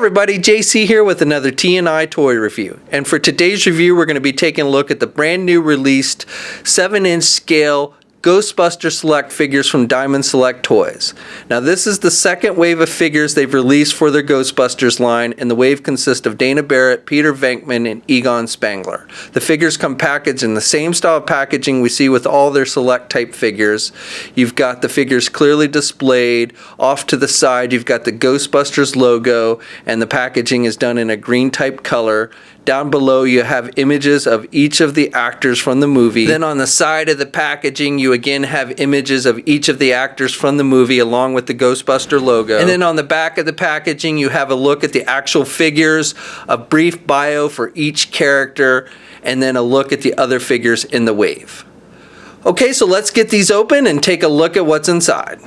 everybody, JC here with another T&I toy review. And for today's review, we're going to be taking a look at the brand new released 7-inch scale Ghostbusters Select figures from Diamond Select Toys. Now this is the second wave of figures they've released for their Ghostbusters line, and the wave consists of Dana Barrett, Peter Venkman, and Egon Spengler. The figures come packaged in the same style of packaging we see with all their Select type figures. You've got the figures clearly displayed. Off to the side you've got the Ghostbusters logo, and the packaging is done in a green type color. Down below you have images of each of the actors from the movie. Then on the side of the packaging you again have images of each of the actors from the movie along with the Ghostbuster logo. And then on the back of the packaging you have a look at the actual figures, a brief bio for each character, and then a look at the other figures in the wave. Okay, so let's get these open and take a look at what's inside.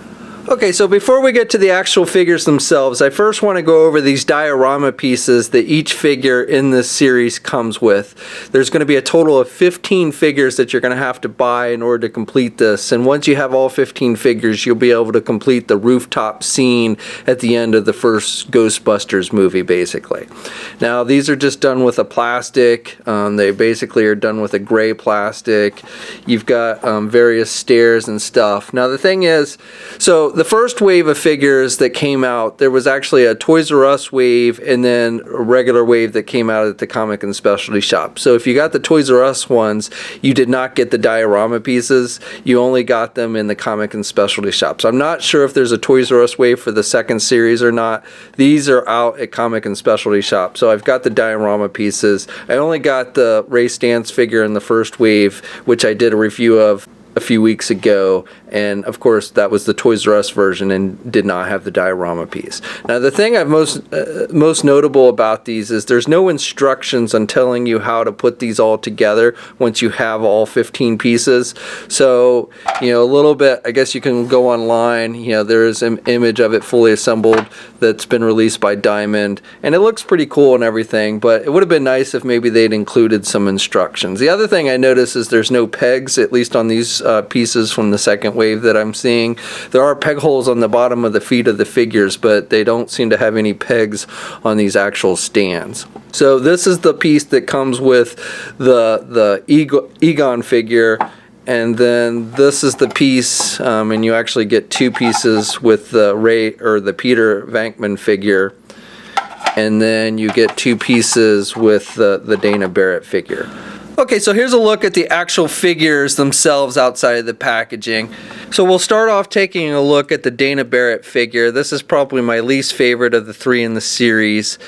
Okay, so before we get to the actual figures themselves, I first want to go over these diorama pieces that each figure in this series comes with. There's going to be a total of 15 figures that you're going to have to buy in order to complete this, and once you have all 15 figures, you'll be able to complete the rooftop scene at the end of the first Ghostbusters movie, basically. Now, these are just done with a plastic. They basically are done with a gray plastic. You've got various stairs and stuff. Now, the thing is, so the first wave of figures that came out, there was actually a Toys R Us wave and then a regular wave that came out at the comic and specialty shop. So if you got the Toys R Us ones, you did not get the diorama pieces. You only got them in the comic and specialty shop. So I'm not sure if there's a Toys R Us wave for the second series or not. These are out at comic and specialty shop. So I've got the diorama pieces. I only got the Ray Stantz figure in the first wave, which I did a review of a few weeks ago, and of course that was the Toys R Us version and did not have the diorama piece. Now the thing I've most notable about these is there's no instructions on telling you how to put these all together once you have all 15 pieces. So, you know, a little bit, I guess you can go online, you know, there is an image of it fully assembled that's been released by Diamond, and it looks pretty cool and everything, but it would have been nice if maybe they'd included some instructions. The other thing I noticed is there's no pegs, at least on these pieces from the second wave that I'm seeing. There are peg holes on the bottom of the feet of the figures, but they don't seem to have any pegs on these actual stands. So this is the piece that comes with the Egon figure, and then this is the piece, and you actually get two pieces with the Ray or the Peter Venkman figure, and then you get two pieces with the Dana Barrett figure. Okay, so here's a look at the actual figures themselves outside of the packaging. So we'll start off taking a look at the Dana Barrett figure. This is probably my least favorite of the three in the series.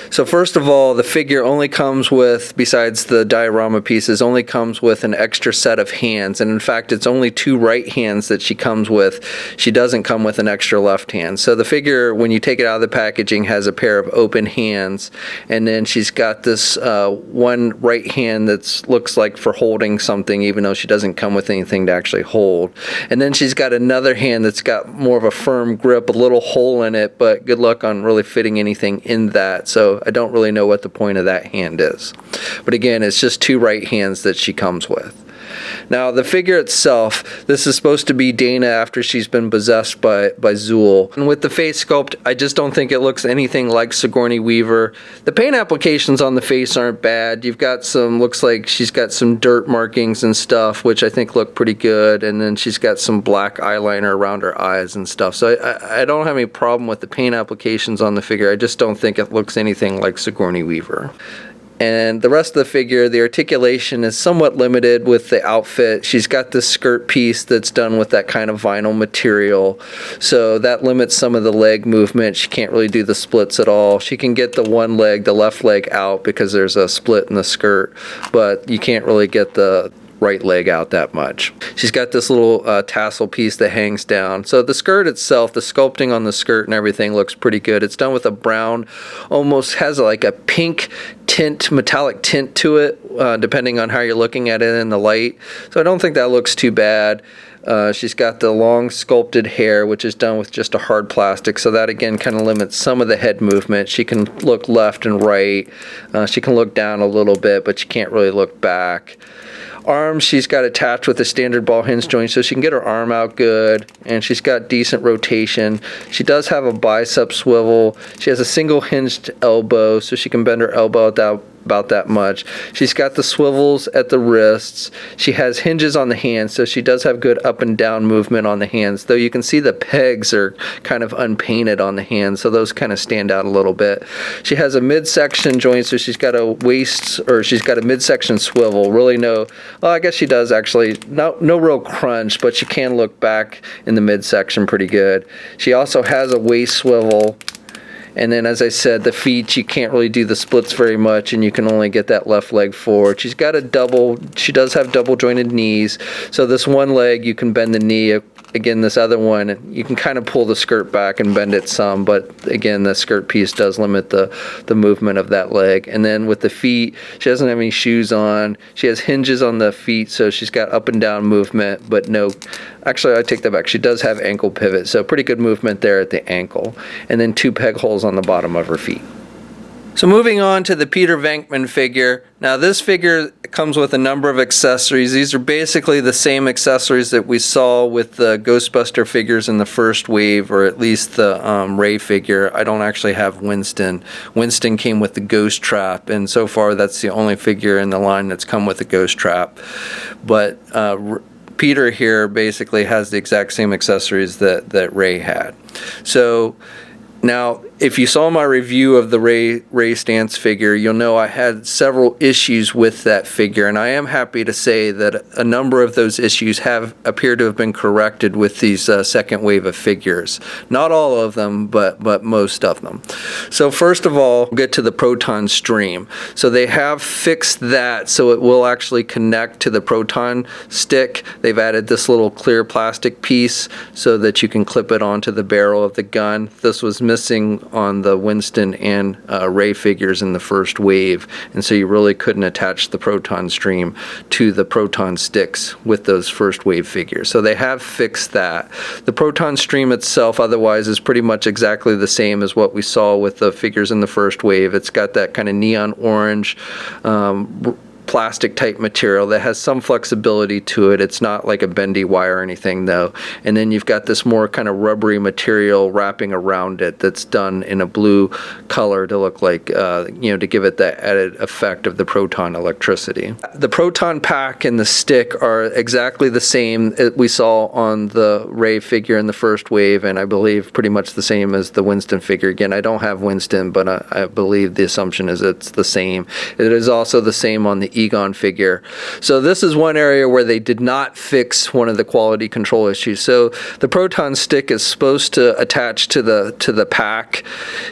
So first of all, the figure only comes with, besides the diorama pieces, only comes with an extra set of hands. And in fact, it's only two right hands that she comes with. She doesn't come with an extra left hand. So the figure, when you take it out of the packaging, has a pair of open hands. And then she's got this one right hand that's looks like for holding something, even though she doesn't come with anything to actually hold. And then she's got another hand that's got more of a firm grip, a little hole in it, but good luck on really fitting anything in that. So I don't really know what the point of that hand is. But again, it's just two right hands that she comes with. Now the figure itself, this is supposed to be Dana after she's been possessed by Zuul. And with the face sculpt, I just don't think it looks anything like Sigourney Weaver. The paint applications on the face aren't bad. You've got some, looks like she's got some dirt markings and stuff, which I think look pretty good. And then she's got some black eyeliner around her eyes and stuff. So I don't have any problem with the paint applications on the figure. I just don't think it looks anything like Sigourney Weaver. And the rest of the figure, the articulation is somewhat limited with the outfit. She's got this skirt piece that's done with that kind of vinyl material, so that limits some of the leg movement. She can't really do the splits at all. She can get the one leg, the left leg, out because there's a split in the skirt, but you can't really get the right leg out that much. She's got this little tassel piece that hangs down. So the skirt itself, the sculpting on the skirt and everything looks pretty good. It's done with a brown, almost has like a pink tint, metallic tint to it, depending on how you're looking at it in the light. So I don't think that looks too bad. She's got the long sculpted hair, which is done with just a hard plastic, so that again kind of limits some of the head movement. She can look left and right. She can look down a little bit, but she can't really look back. Arms, she's got attached with a standard ball hinge joint, so she can get her arm out good, and she's got decent rotation. She does have a bicep swivel. She has a single hinged elbow, so she can bend her elbow about that much. She's got the swivels at the wrists. She has hinges on the hands, so she does have good up and down movement on the hands, though you can see the pegs are kind of unpainted on the hands, so those kind of stand out a little bit. She has a midsection joint, so she's got a she's got a midsection swivel. Really well, I guess she does actually. No real crunch, but she can look back in the midsection pretty good. She also has a waist swivel. And then, as I said, the feet, you can't really do the splits very much, and you can only get that left leg forward. She does have double jointed knees. So this one leg, you can bend the knee. Again, this other one, you can kind of pull the skirt back and bend it some, but again, the skirt piece does limit the movement of that leg. And then with the feet, she doesn't have any shoes on. She has hinges on the feet, so she's got up and down movement, but actually, I take that back. She does have ankle pivot, so pretty good movement there at the ankle. And then 2 peg holes on the bottom of her feet. So moving on to the Peter Venkman figure. Now this figure comes with a number of accessories. These are basically the same accessories that we saw with the Ghostbuster figures in the first wave, or at least the Ray figure. I don't actually have Winston. Winston came with the ghost trap, and so far that's the only figure in the line that's come with a ghost trap. But Peter here basically has the exact same accessories that Ray had. So now, if you saw my review of the Ray Stantz figure, you'll know I had several issues with that figure, and I am happy to say that a number of those issues appear to have been corrected with these second wave of figures. Not all of them, but most of them. So first of all, we'll get to the proton stream. So they have fixed that so it will actually connect to the proton stick. They've added this little clear plastic piece so that you can clip it onto the barrel of the gun. This was missing on the Winston and Ray figures in the first wave, and so you really couldn't attach the proton stream to the proton sticks with those first wave figures. So they have fixed that. The proton stream itself otherwise is pretty much exactly the same as what we saw with the figures in the first wave. It's got that kind of neon orange plastic type material that has some flexibility to it. It's not like a bendy wire or anything though. And then you've got this more kind of rubbery material wrapping around it that's done in a blue color to look like, to give it that added effect of the proton electricity. The proton pack and the stick are exactly the same that we saw on the Ray figure in the first wave, and I believe pretty much the same as the Winston figure. Again, I don't have Winston, but I believe the assumption is it's the same. It is also the same on the Egon figure. So this is one area where they did not fix one of the quality control issues. So the proton stick is supposed to attach to the pack,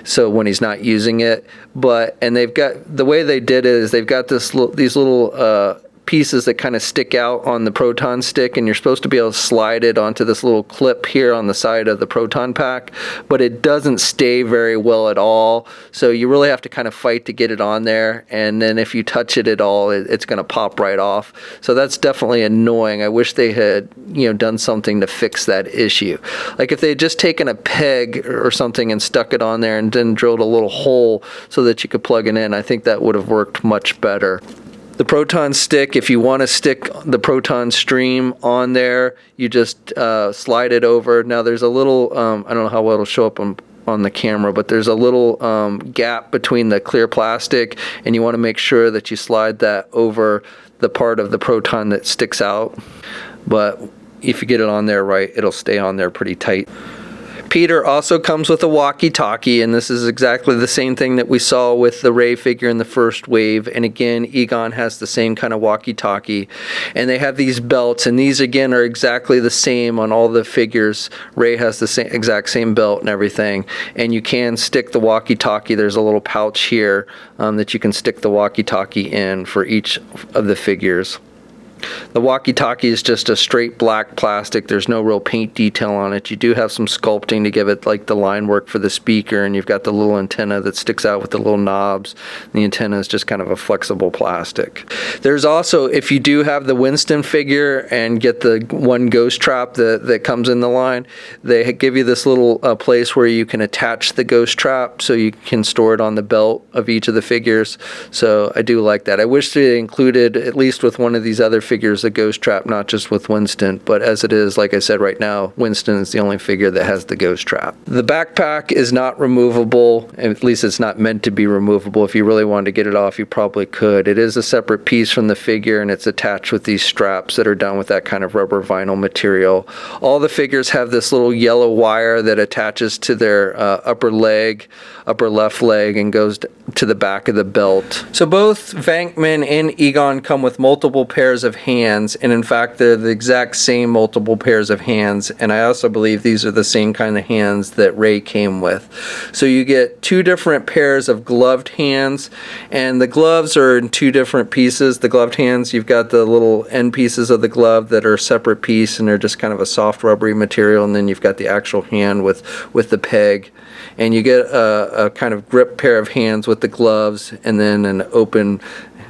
so when he's not using it, and they've got, the way they did it is they've got these little pieces that kind of stick out on the proton stick, and you're supposed to be able to slide it onto this little clip here on the side of the proton pack, but it doesn't stay very well at all, so you really have to kind of fight to get it on there, and then if you touch it at all, it's going to pop right off. So that's definitely annoying. I wish they had done something to fix that issue. Like if they had just taken a peg or something and stuck it on there and then drilled a little hole so that you could plug it in, I think that would have worked much better. The proton stick, if you want to stick the proton stream on there, you just slide it over. Now there's a little, I don't know how well it'll show up on the camera, but there's a little gap between the clear plastic, and you want to make sure that you slide that over the part of the proton that sticks out. But if you get it on there right, it'll stay on there pretty tight. Peter also comes with a walkie-talkie, and this is exactly the same thing that we saw with the Ray figure in the first wave. And again, Egon has the same kind of walkie-talkie. And they have these belts, and these again are exactly the same on all the figures. Ray has the exact same belt and everything. And you can stick the walkie-talkie. There's a little pouch here that you can stick the walkie-talkie in for each of the figures. The walkie-talkie is just a straight black plastic. There's no real paint detail on it. You do have some sculpting to give it like the line work for the speaker, and you've got the little antenna that sticks out with the little knobs. The antenna is just kind of a flexible plastic. There's also, if you do have the Winston figure and get the one ghost trap that comes in the line, they give you this little place where you can attach the ghost trap so you can store it on the belt of each of the figures. So I do like that. I wish they included, at least with one of these other figures, figures a ghost trap, not just with Winston, but as it is, like I said, right now, Winston is the only figure that has the ghost trap. The backpack is not removable, at least it's not meant to be removable. If you really wanted to get it off, you probably could. It is a separate piece from the figure, and it's attached with these straps that are done with that kind of rubber vinyl material. All the figures have this little yellow wire that attaches to their upper left leg, and goes to the back of the belt. So both Venkman and Egon come with multiple pairs of hands, and in fact they're the exact same multiple pairs of hands, and I also believe these are the same kind of hands that Ray came with. So you get two different pairs of gloved hands, and the gloves are in two different pieces. The gloved hands, you've got the little end pieces of the glove that are a separate piece, and they're just kind of a soft rubbery material, and then you've got the actual hand with the peg. And you get a kind of grip pair of hands with the gloves, and then an open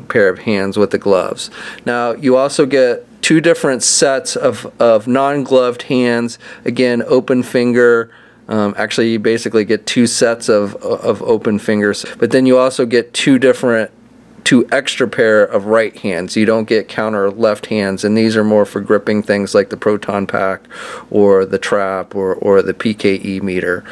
pair of hands with the gloves. Now you also get two different sets of non-gloved hands. Again, open finger. Actually, you basically get two sets of open fingers, but then you also get two extra pair of right hands. You don't get counter left hands, and these are more for gripping things like the proton pack or the trap or the PKE meter.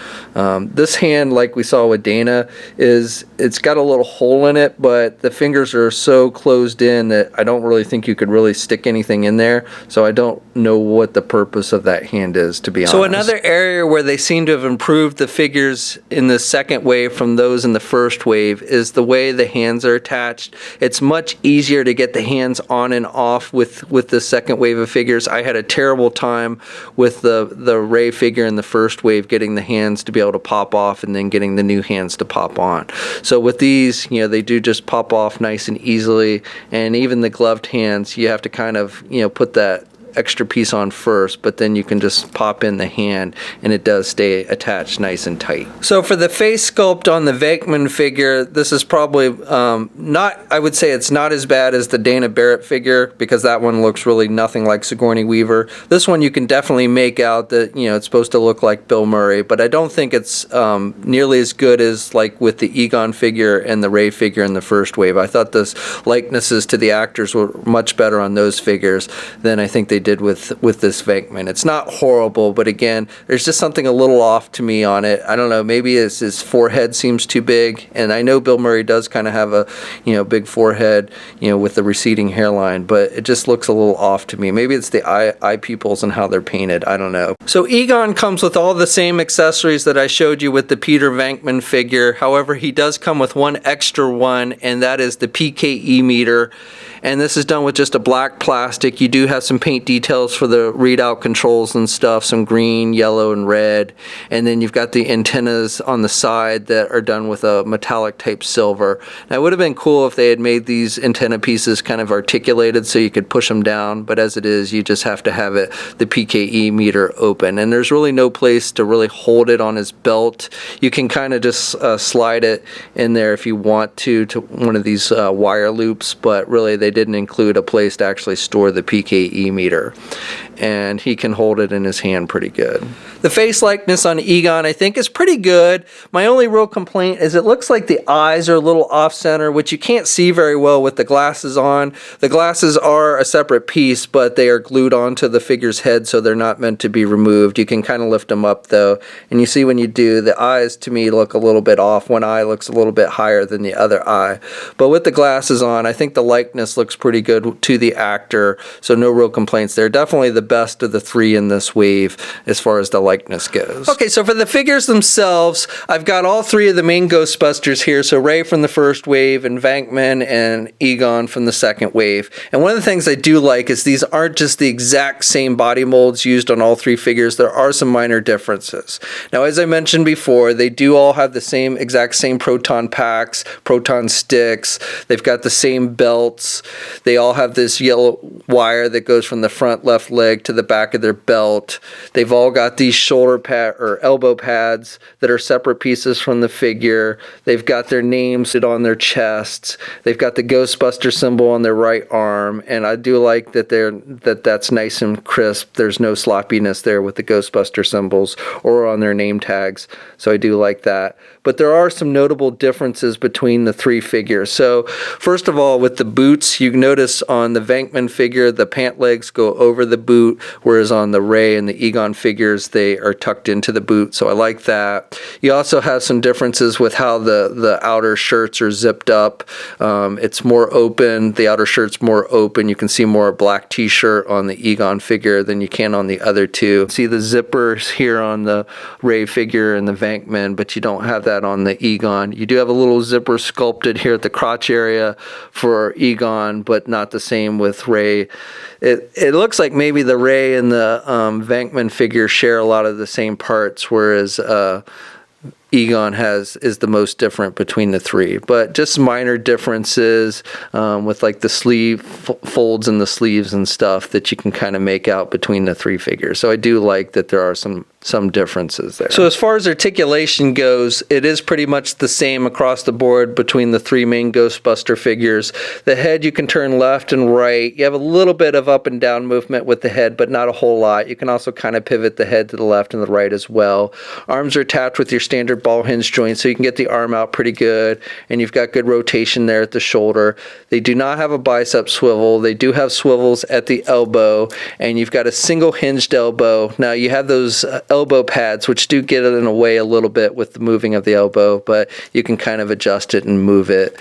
This hand, like we saw with Dana, it's got a little hole in it, but the fingers are so closed in that I don't really think you could really stick anything in there, so I don't know what the purpose of that hand is, to be honest. So another area where they seem to have improved the figures in the second wave from those in the first wave is the way the hands are attached. It's much easier to get the hands on and off with the second wave of figures. I had a terrible time with the Ray figure in the first wave getting the hands to be able to pop off and then getting the new hands to pop on. So with these, they do just pop off nice and easily, and even the gloved hands, you have to kind of, put that extra piece on first, but then you can just pop in the hand and it does stay attached nice and tight. So for the face sculpt on the Venkman figure, this is probably I would say it's not as bad as the Dana Barrett figure, because that one looks really nothing like Sigourney Weaver. This one you can definitely make out that it's supposed to look like Bill Murray, but I don't think it's nearly as good as like with the Egon figure and the Ray figure in the first wave. I thought the likenesses to the actors were much better on those figures than I think they did with this Venkman. It's not horrible, but again, there's just something a little off to me on it. I don't know, maybe his forehead seems too big, and I know Bill Murray does kind of have a big forehead, with the receding hairline, but it just looks a little off to me. Maybe it's the eye pupils and how they're painted. I don't know. So Egon comes with all the same accessories that I showed you with the Peter Venkman figure. However, he does come with one extra one, and that is the PKE meter. And this is done with just a black plastic. You do have some paint details for the readout controls and stuff, some green, yellow, and red. And then you've got the antennas on the side that are done with a metallic type silver. Now, it would have been cool if they had made these antenna pieces kind of articulated so you could push them down, but as it is, you just have to have the PKE meter open. And there's really no place to really hold it on his belt. You can kind of just slide it in there if you want to one of these wire loops, but really they didn't include a place to actually store the PKE meter, and he can hold it in his hand pretty good. The face likeness on Egon, I think, is pretty good. My only real complaint is it looks like the eyes are a little off-center, which you can't see very well with the glasses on. The glasses are a separate piece, but they are glued onto the figure's head, so they're not meant to be removed. You can kind of lift them up, though, and you see when you do, the eyes, to me, look a little bit off. One eye looks a little bit higher than the other eye. But with the glasses on, I think the likeness looks pretty good to the actor, so no real complaints there. Definitely the best of the three in this wave as far as the likeness goes. Okay, so for the figures themselves, I've got all three of the main Ghostbusters here, so Ray from the first wave and Venkman and Egon from the second wave. And one of the things I do like is these aren't just the exact same body molds used on all three figures. There are some minor differences. Now, as I mentioned before, they do all have the exact same proton packs, proton sticks. They've got the same belts. They all have this yellow wire that goes from the front left leg to the back of their belt. They've all got these shoulder pad or elbow pads that are separate pieces from the figure. They've got their names on their chests. They've got the Ghostbuster symbol on their right arm, and I do like that that's nice and crisp. There's no sloppiness there with the Ghostbuster symbols or on their name tags, so I do like that. But there are some notable differences between the three figures. So first of all, with the boots boots. You notice on the Venkman figure, the pant legs go over the boot, whereas on the Ray and the Egon figures, they are tucked into the boot, so I like that. You also have some differences with how the outer shirts are zipped up. It's more open. The outer shirt's more open. You can see more black t-shirt on the Egon figure than you can on the other two. See the zippers here on the Ray figure and the Venkman, but you don't have that on the Egon. You do have a little zipper sculpted here at the crotch area for Egon, but not the same with Ray. It looks like maybe the Ray and the Venkman figure share a lot of the same parts, whereas Egon is the most different between the three, but just minor differences with like the sleeve folds in the sleeves and stuff that you can kind of make out between the three figures. So I do like that there are some differences there. So as far as articulation goes, it is pretty much the same across the board between the three main Ghostbuster figures. The head you can turn left and right. You have a little bit of up and down movement with the head, but not a whole lot. You can also kind of pivot the head to the left and the right as well. Arms are attached with your standard ball hinge joint, so you can get the arm out pretty good, and you've got good rotation there at the shoulder. They do not have a bicep swivel. They do have swivels at the elbow, and you've got a single hinged elbow. Now you have those elbow pads, which do get in the way a little bit with the moving of the elbow, but you can kind of adjust it and move it.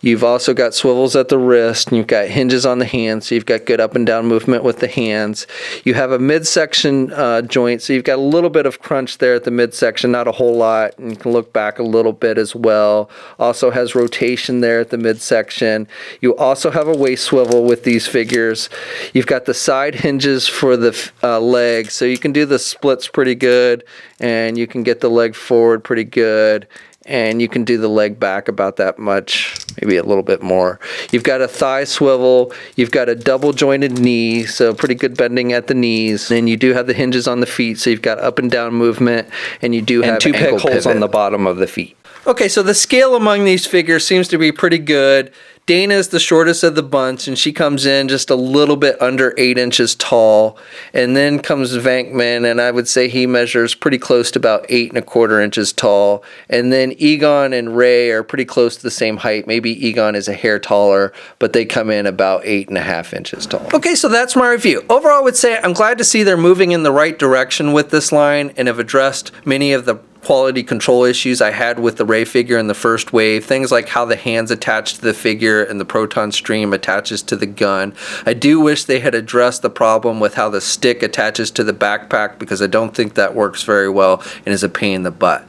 You've also got swivels at the wrist, and you've got hinges on the hands, so you've got good up and down movement with the hands. You have a midsection joint, so you've got a little bit of crunch there at the midsection, not a whole lot, and you can look back a little bit as well. Also has rotation there at the midsection. You also have a waist swivel with these figures. You've got the side hinges for the legs, so you can do the splits pretty good, and you can get the leg forward pretty good, and you can do the leg back about that much, maybe a little bit more. You've got a thigh swivel, you've got a double jointed knee, so pretty good bending at the knees, and you do have the hinges on the feet, so you've got up and down movement, and you do have two peg holes on the bottom of the feet. Okay, so the scale among these figures seems to be pretty good. Dana is the shortest of the bunch, and she comes in just a little bit under 8 inches tall. And then comes Venkman, and I would say he measures pretty close to about 8¼ inches tall. And then Egon and Ray are pretty close to the same height. Maybe Egon is a hair taller, but they come in about 8½ inches tall. Okay, so that's my review. Overall, I would say I'm glad to see they're moving in the right direction with this line and have addressed many of the quality control issues I had with the Ray figure in the first wave. Things like how the hands attach to the figure and the proton stream attaches to the gun. I do wish they had addressed the problem with how the stick attaches to the backpack, because I don't think that works very well and is a pain in the butt.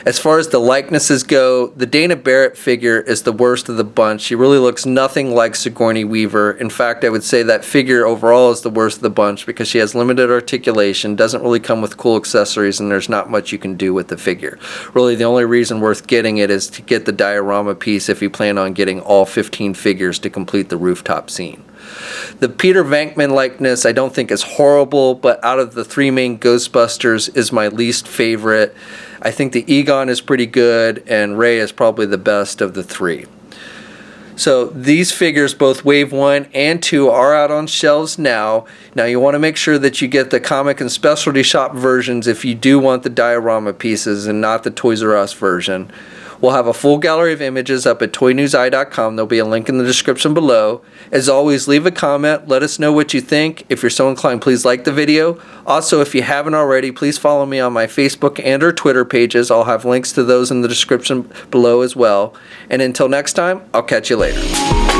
As far as the likenesses go, the Dana Barrett figure is the worst of the bunch. She really looks nothing like Sigourney Weaver. In fact, I would say that figure overall is the worst of the bunch because she has limited articulation, doesn't really come with cool accessories, and there's not much you can do with the figure. Really, the only reason worth getting it is to get the diorama piece if you plan on getting all 15 figures to complete the rooftop scene. The Peter Venkman likeness I don't think is horrible, but out of the three main Ghostbusters is my least favorite. I think the Egon is pretty good, and Ray is probably the best of the three. So these figures, both Wave 1 and 2, are out on shelves now. Now you want to make sure that you get the comic and specialty shop versions if you do want the diorama pieces and not the Toys R Us version. We'll have a full gallery of images up at toynewseye.com. There'll be a link in the description below. As always, leave a comment. Let us know what you think. If you're so inclined, please like the video. Also, if you haven't already, please follow me on my Facebook and or Twitter pages. I'll have links to those in the description below as well. And until next time, I'll catch you later.